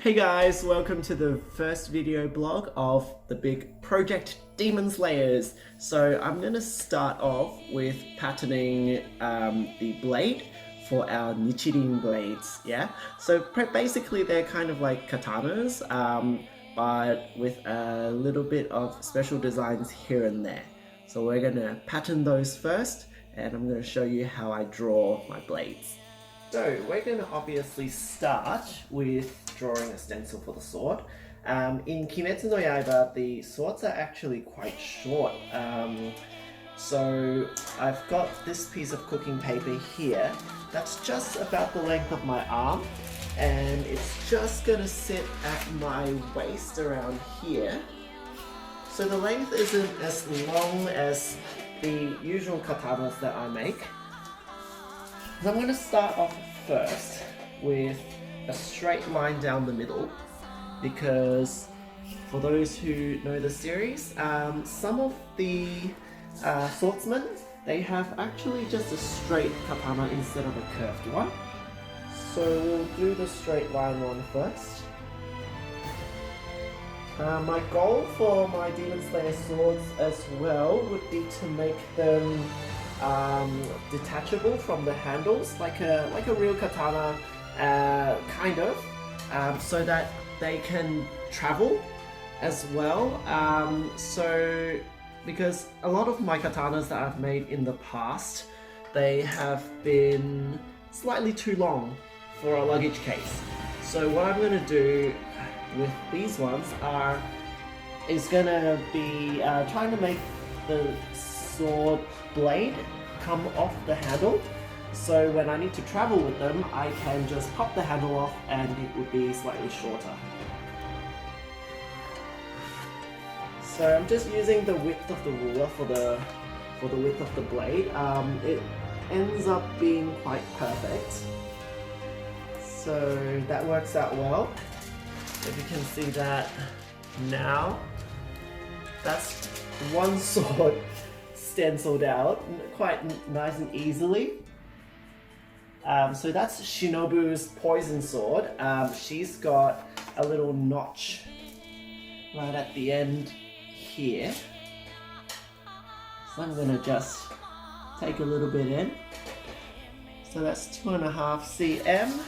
Hey guys, welcome to the first video blog of the big project Demon Slayers. So I'm going to start off with patterning the blade for our Nichirin blades, yeah? So basically they're kind of like katanas, but with a little bit of special designs here and there. So we're going to pattern those first, and I'm going to show you how I draw my blades. So we're going to obviously start with drawing a stencil for the sword. In Kimetsu no Yaiba, the swords are actually quite short. So I've got this piece of cooking paper here that's just about the length of my arm, and it's just going to sit at my waist around here. So the length isn't as long as the usual katanas that I make. So I'm going to start off first with a straight line down the middle, because for those who know the series, some of the swordsmen, they have actually just a straight katana instead of a curved one. So we'll do the straight line one first. My goal for my Demon Slayer swords as well would be to make them detachable from the handles, like a real katana, kind of, so that they can travel as well. So because a lot of my katanas that I've made in the past, they have been slightly too long for a luggage case. So what I'm going to do with these ones is going to be trying to make the sword blade come off the handle, so when I need to travel with them, I can just pop the handle off and it would be slightly shorter. So I'm just using the width of the ruler for the width of the blade. It ends up being quite perfect, so that works out well. If you can see that now, that's one sword stenciled out quite nice and easily. So that's Shinobu's poison sword. She's got a little notch right at the end here. So I'm going to just take a little bit in. So that's 2.5 cm.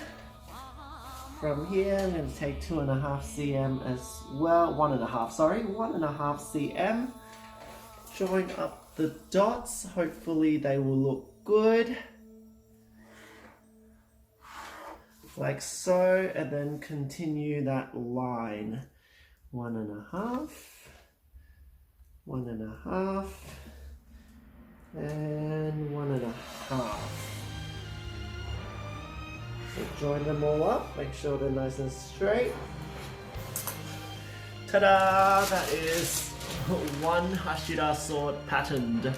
From here I'm going to take 2.5 cm as well, 1.5 cm. Join up the dots, hopefully they will look good. Like so, and then continue that line. 1.5, 1.5, and 1.5. So join them all up, make sure they're nice and straight. Ta-da! That is one Hashira sword patterned.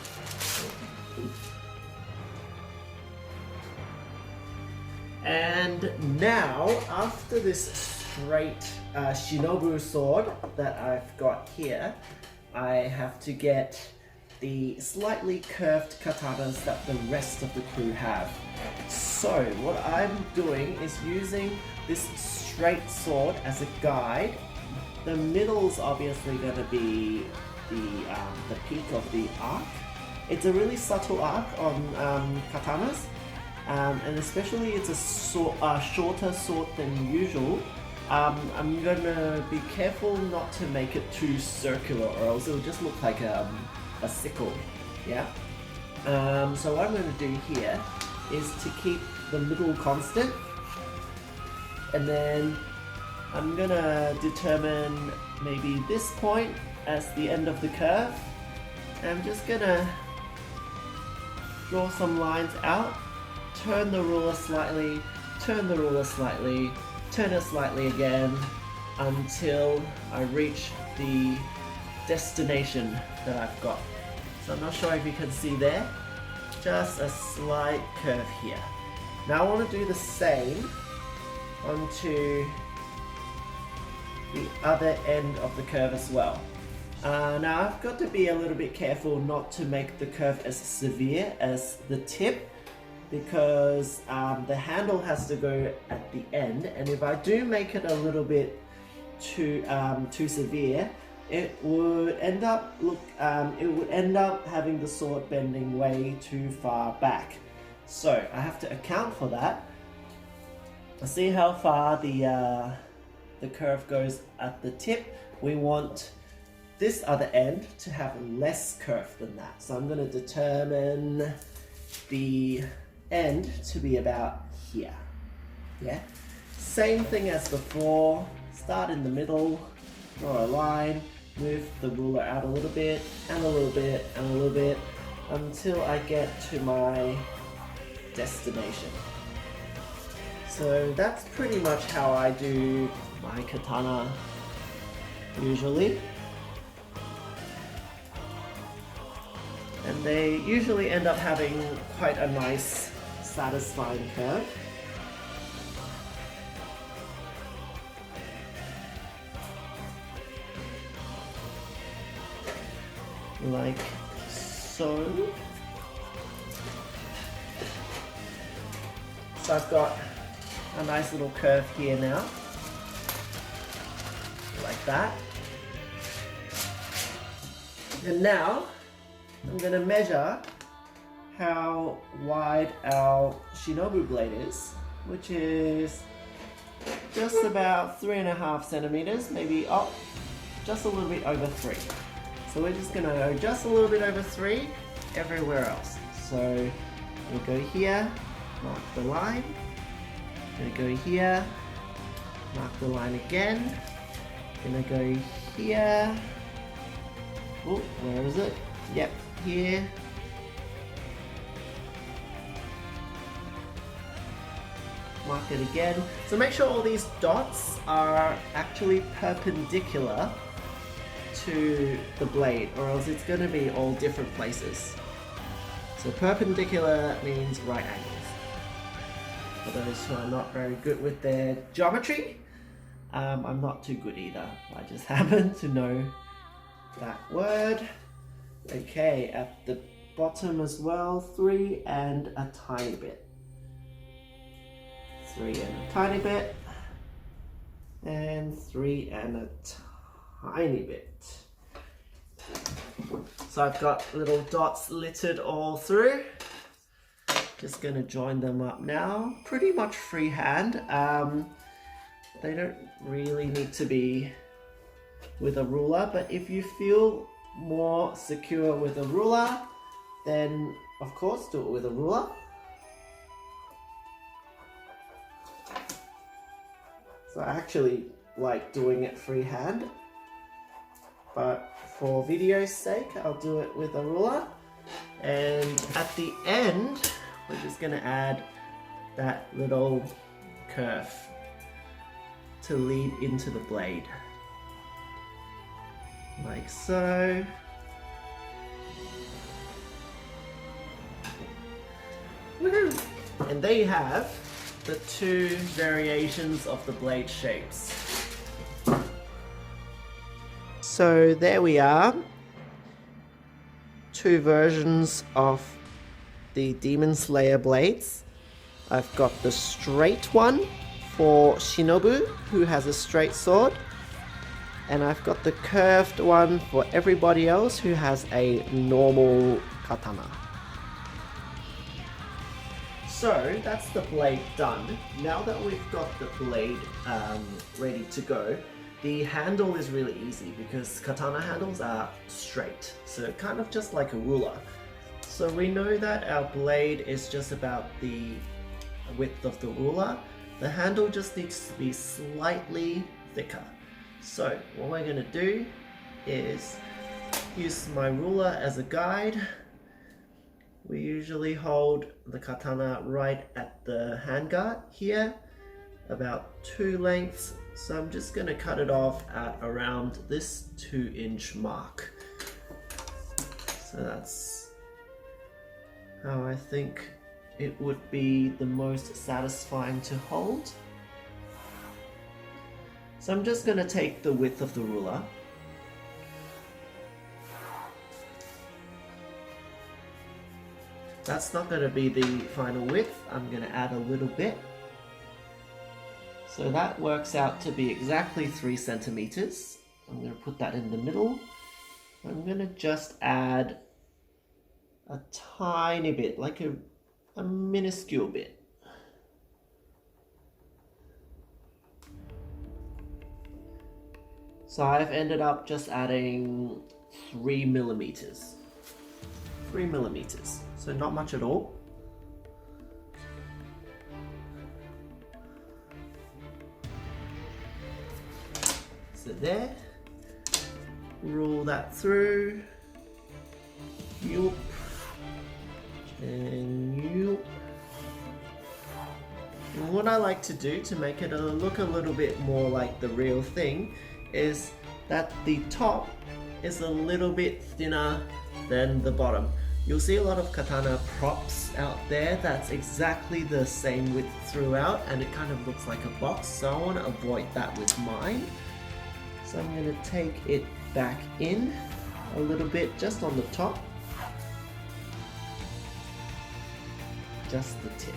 And now, after this straight Shinobu sword that I've got here, I have to get the slightly curved katanas that the rest of the crew have. So what I'm doing is using this straight sword as a guide. The middle's obviously going to be the peak of the arc. It's a really subtle arc on katanas. And especially it's a shorter sword than usual. I'm gonna be careful not to make it too circular, or else it'll just look like a sickle. Yeah. So what I'm gonna do here is to keep the middle constant, and then I'm gonna determine maybe this point as the end of the curve. I'm just gonna draw some lines out. Turn the ruler slightly, turn the ruler slightly, turn it slightly again until I reach the destination that I've got. So I'm not sure if you can see there, just a slight curve here. Now I want to do the same onto the other end of the curve as well. Now I've got to be a little bit careful not to make the curve as severe as the tip, because the handle has to go at the end, and if I do make it a little bit too severe, it would end up having the sword bending way too far back. So I have to account for that. See how far the curve goes at the tip. We want this other end to have less curve than that. So I'm going to determine the end to be about here. Yeah. Same thing as before. Start in the middle, draw a line, move the ruler out a little bit, and a little bit, and a little bit, until I get to my destination. So that's pretty much how I do my katana usually. And they usually end up having quite a nice, satisfying curve. Like so. So I've got a nice little curve here now, like that. And now I'm going to measure how wide our shinobu blade is, which is just about 3.5 centimeters, maybe just a little bit over 3. So we're just going to go just a little bit over 3 everywhere else. So we go here, mark the line, gonna go here, mark the line again, gonna go here, oh, where is it? Yep, here, mark it again. So make sure all these dots are actually perpendicular to the blade, or else it's going to be all different places. So perpendicular means right angles. For those who are not very good with their geometry, I'm not too good either. I just happen to know that word. Okay, at the bottom as well, 3 and a tiny bit. 3 and a tiny bit. And 3 and a tiny bit. So I've got little dots littered all through. Just gonna join them up now. Pretty much freehand. They don't really need to be with a ruler, but if you feel more secure with a ruler, then of course do it with a ruler. So I actually like doing it freehand, but for video's sake I'll do it with a ruler. And at the end we're just going to add that little curve to lead into the blade, like so. Woohoo! And there you have the 2 variations of the blade shapes. So there we are, 2 versions of the Demon Slayer blades. I've got the straight one for Shinobu, who has a straight sword, and I've got the curved one for everybody else who has a normal katana. So that's the blade done. Now that we've got the blade ready to go, the handle is really easy because katana handles are straight, so kind of just like a ruler. So we know that our blade is just about the width of the ruler. The handle just needs to be slightly thicker. So what we're going to do is use my ruler as a guide. We usually hold the katana right at the handguard here, about 2 lengths. So I'm just going to cut it off at around this 2-inch mark. So that's how I think it would be the most satisfying to hold. So I'm just going to take the width of the ruler, That's not going to be the final width. I'm going to add a little bit. So that works out to be exactly 3 centimeters. I'm going to put that in the middle. I'm going to just add a tiny bit, like a minuscule bit. So I've ended up just adding 3 millimeters. 3 millimeters, so not much at all. So there, roll that through, yoop, and yoop. And what I like to do to make it look a little bit more like the real thing is that the top is a little bit thinner than the bottom. You'll see a lot of katana props out there that's exactly the same width throughout and it kind of looks like a box, so I want to avoid that with mine. So I'm going to take it back in a little bit just on the top. Just the tip.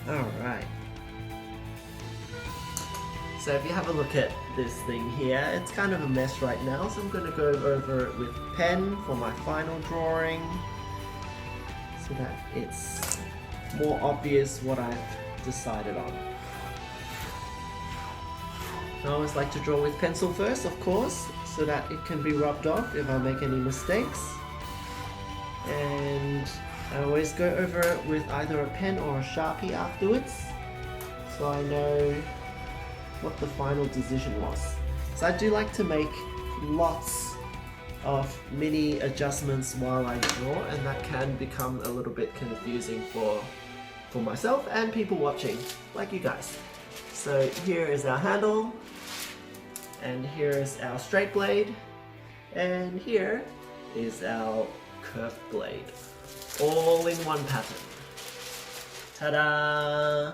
Alright. So if you have a look at this thing here, it's kind of a mess right now, so I'm going to go over it with pen for my final drawing so that it's more obvious what I've decided on. I always like to draw with pencil first, of course, so that it can be rubbed off if I make any mistakes. And I always go over it with either a pen or a Sharpie afterwards, so I know what the final decision was. So I do like to make lots of mini adjustments while I draw, and that can become a little bit confusing for myself and people watching, like you guys. So here is our handle, and here is our straight blade, and here is our curved blade, all in one pattern. Ta-da!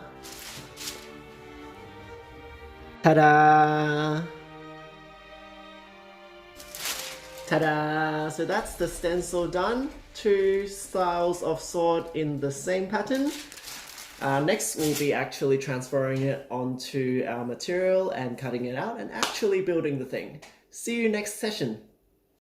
Ta-da! Ta-da! So that's the stencil done. 2 styles of sword in the same pattern. Next we'll be actually transferring it onto our material and cutting it out and actually building the thing. See you next session.